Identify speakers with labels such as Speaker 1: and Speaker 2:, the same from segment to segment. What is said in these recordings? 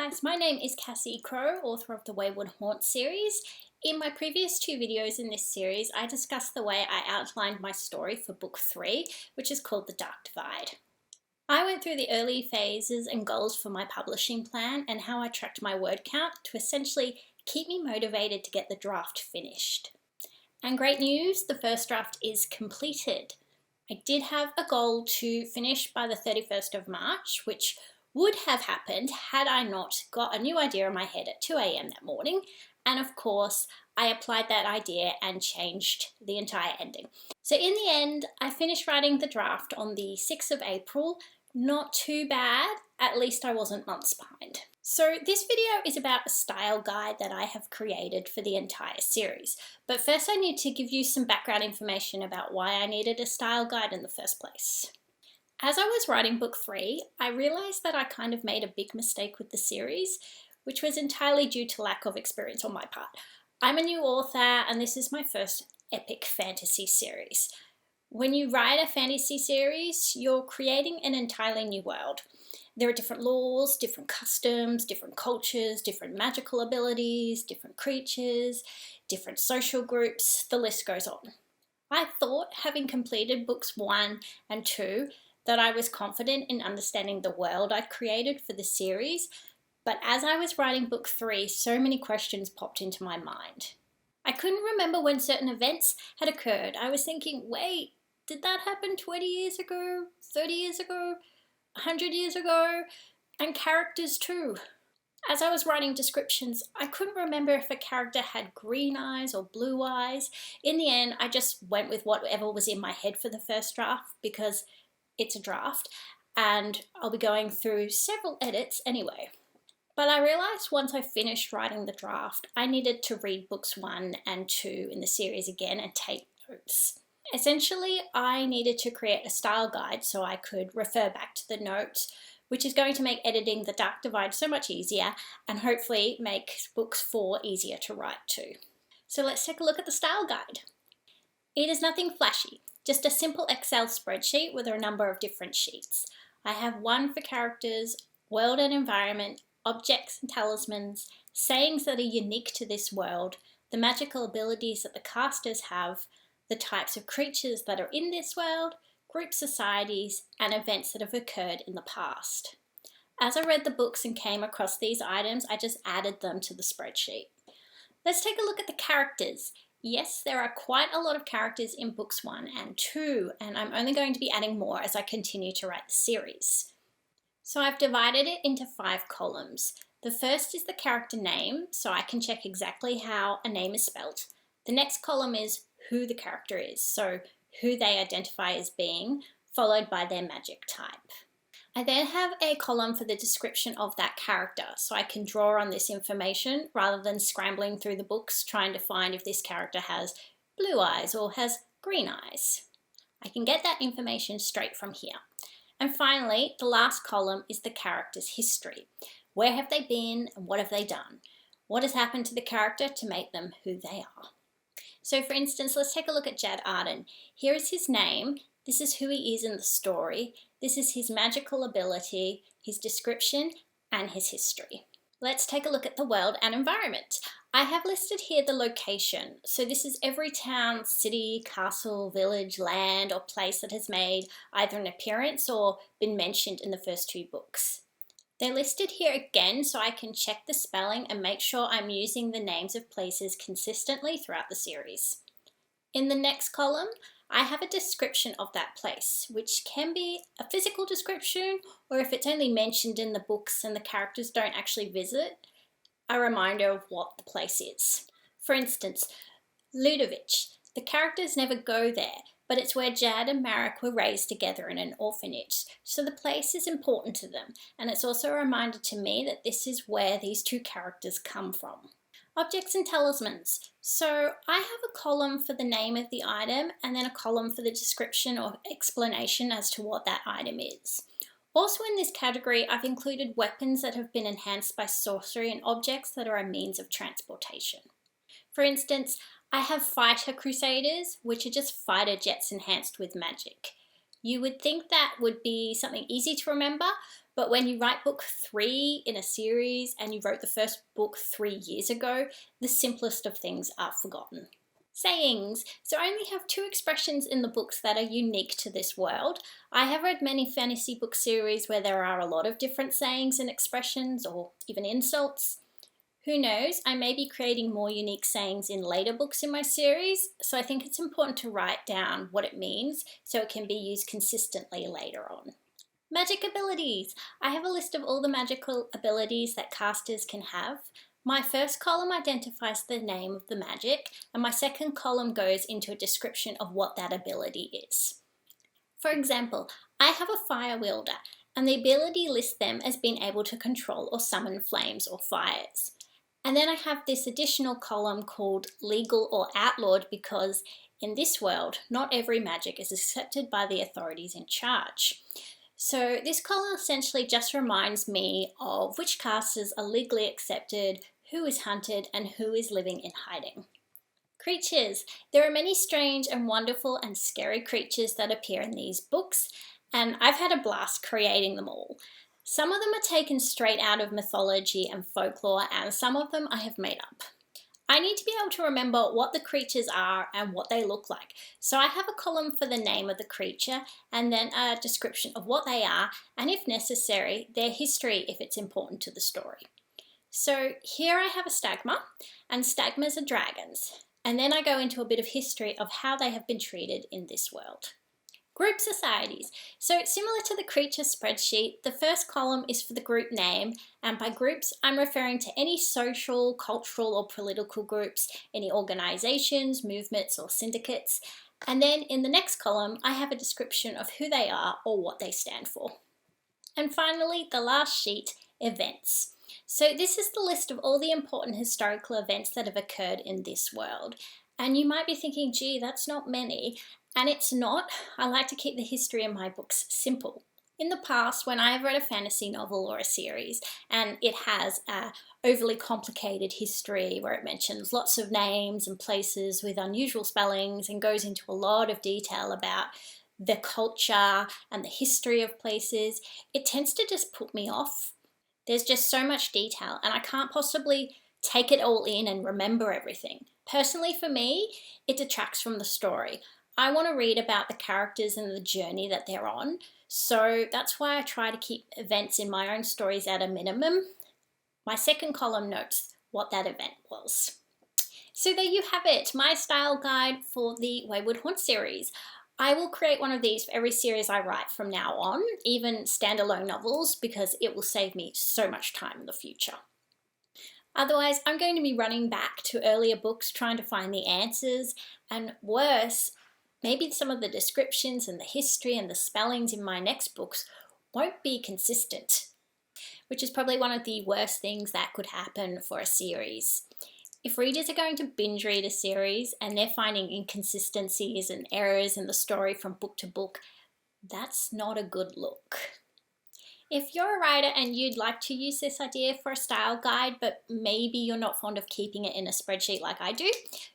Speaker 1: guys, my name is Cassie Crow, author of the Wayward Haunt series. In my previous two videos in this series, I discussed the way I outlined my story for book 3, which is called The Dark Divide. I went through the early phases and goals for my publishing plan and how I tracked my word count to essentially keep me motivated to get the draft finished. And great news, the first draft is completed. I did have a goal to finish by the 31st of March, which would have happened had I not got a new idea in my head at 2 AM that morning. And of course, I applied that idea and changed the entire ending. So in the end, I finished writing the draft on the 6th of April. Not too bad, at least I wasn't months behind. So this video is about a style guide that I have created for the entire series. But first I need to give you some background information about why I needed a style guide in the first place. As I was writing book 3, I realised that I kind of made a big mistake with the series, which was entirely due to lack of experience on my part. I'm a new author and this is my first epic fantasy series. When you write a fantasy series, you're creating an entirely new world. There are different laws, different customs, different cultures, different magical abilities, different creatures, different social groups, the list goes on. I thought, having completed books 1 and 2, that I was confident in understanding the world I'd created for the series, but as I was writing book 3, so many questions popped into my mind. I couldn't remember when certain events had occurred. I was thinking, wait, did that happen 20 years ago, 30 years ago, 100 years ago? And characters too. As I was writing descriptions, I couldn't remember if a character had green eyes or blue eyes. In the end, I just went with whatever was in my head for the first draft because it's a draft and I'll be going through several edits anyway. But I realised once I finished writing the draft, I needed to read books 1 and 2 in the series again and take notes. Essentially, I needed to create a style guide so I could refer back to the notes, which is going to make editing The Dark Divide so much easier and hopefully make books 4 easier to write too. So let's take a look at the style guide. It is nothing flashy. Just a simple Excel spreadsheet with a number of different sheets. I have one for characters, world and environment, objects and talismans, sayings that are unique to this world, the magical abilities that the casters have, the types of creatures that are in this world, group societies, and events that have occurred in the past. As I read the books and came across these items, I just added them to the spreadsheet. Let's take a look at the characters. Yes, there are quite a lot of characters in books 1 and 2, and I'm only going to be adding more as I continue to write the series. So I've divided it into 5 columns. The first is the character name, so I can check exactly how a name is spelt. The next column is who the character is, so who they identify as being, followed by their magic type. I then have a column for the description of that character, so I can draw on this information rather than scrambling through the books trying to find if this character has blue eyes or has green eyes. I can get that information straight from here. And finally, the last column is the character's history. Where have they been and what have they done? What has happened to the character to make them who they are? So for instance, let's take a look at Jad Arden. Here is his name. This is who he is in the story. This is his magical ability, his description, and his history. Let's take a look at the world and environment. I have listed here the location. So this is every town, city, castle, village, land, or place that has made either an appearance or been mentioned in the first 2 books. They're listed here again so I can check the spelling and make sure I'm using the names of places consistently throughout the series. In the next column, I have a description of that place, which can be a physical description, or if it's only mentioned in the books and the characters don't actually visit, a reminder of what the place is. For instance, Ludovic. The characters never go there, but it's where Jad and Marek were raised together in an orphanage, so the place is important to them, and it's also a reminder to me that this is where these 2 characters come from. Objects and talismans. So I have a column for the name of the item and then a column for the description or explanation as to what that item is. Also in this category, I've included weapons that have been enhanced by sorcery and objects that are a means of transportation. For instance, I have fighter crusaders, which are just fighter jets enhanced with magic. You would think that would be something easy to remember, But when you write book 3 in a series and you wrote the first book 3 years ago, the simplest of things are forgotten. Sayings. So I only have 2 expressions in the books that are unique to this world. I have read many fantasy book series where there are a lot of different sayings and expressions, or even insults. Who knows, I may be creating more unique sayings in later books in my series, so I think it's important to write down what it means so it can be used consistently later on. Magic abilities. I have a list of all the magical abilities that casters can have. My first column identifies the name of the magic, and my second column goes into a description of what that ability is. For example, I have a fire wielder, and the ability lists them as being able to control or summon flames or fires. And then I have this additional column called legal or outlawed because in this world, not every magic is accepted by the authorities in charge. So this column essentially just reminds me of which casters are legally accepted, who is hunted, and who is living in hiding. Creatures. There are many strange and wonderful and scary creatures that appear in these books, and I've had a blast creating them all. Some of them are taken straight out of mythology and folklore, and some of them I have made up. I need to be able to remember what the creatures are and what they look like. So I have a column for the name of the creature and then a description of what they are and, if necessary, their history if it's important to the story. So here I have a stagma, and stagmas are dragons. And then I go into a bit of history of how they have been treated in this world. Group societies. So similar to the creature spreadsheet, the first column is for the group name, and by groups I'm referring to any social, cultural or political groups, any organisations, movements or syndicates. And then in the next column I have a description of who they are or what they stand for. And finally, the last sheet, events. So this is the list of all the important historical events that have occurred in this world. And you might be thinking, gee, that's not many. And it's not. I like to keep the history in my books simple. In the past, when I have read a fantasy novel or a series, and it has an overly complicated history where it mentions lots of names and places with unusual spellings and goes into a lot of detail about the culture and the history of places, it tends to just put me off. There's just so much detail, and I can't possibly take it all in and remember everything. Personally, for me, it detracts from the story. I want to read about the characters and the journey that they're on, so that's why I try to keep events in my own stories at a minimum. My second column notes what that event was. So there you have it, my style guide for the Wayward Haunt series. I will create one of these for every series I write from now on, even standalone novels, because it will save me so much time in the future. Otherwise, I'm going to be running back to earlier books trying to find the answers, and worse, maybe some of the descriptions and the history and the spellings in my next books won't be consistent, which is probably one of the worst things that could happen for a series. If readers are going to binge read a series and they're finding inconsistencies and errors in the story from book to book, that's not a good look. If you're a writer and you'd like to use this idea for a style guide, but maybe you're not fond of keeping it in a spreadsheet like I do,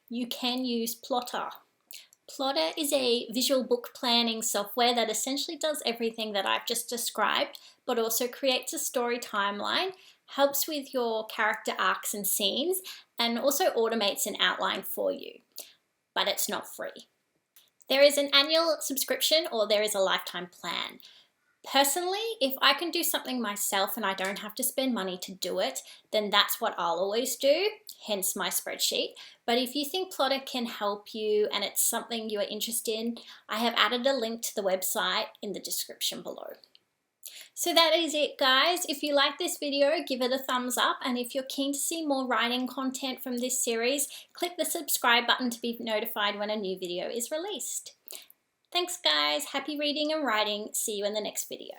Speaker 1: you can use Plottr. Plottr is a visual book planning software that essentially does everything that I've just described, but also creates a story timeline, helps with your character arcs and scenes, and also automates an outline for you. But it's not free. There is an annual subscription or there is a lifetime plan. Personally, if I can do something myself and I don't have to spend money to do it, then that's what I'll always do, hence my spreadsheet. But if you think Plottr can help you and it's something you are interested in, I have added a link to the website in the description below. So that is it, guys. If you like this video, give it a thumbs up, and if you're keen to see more writing content from this series, click the subscribe button to be notified when a new video is released. Thanks guys, happy reading and writing, see you in the next video.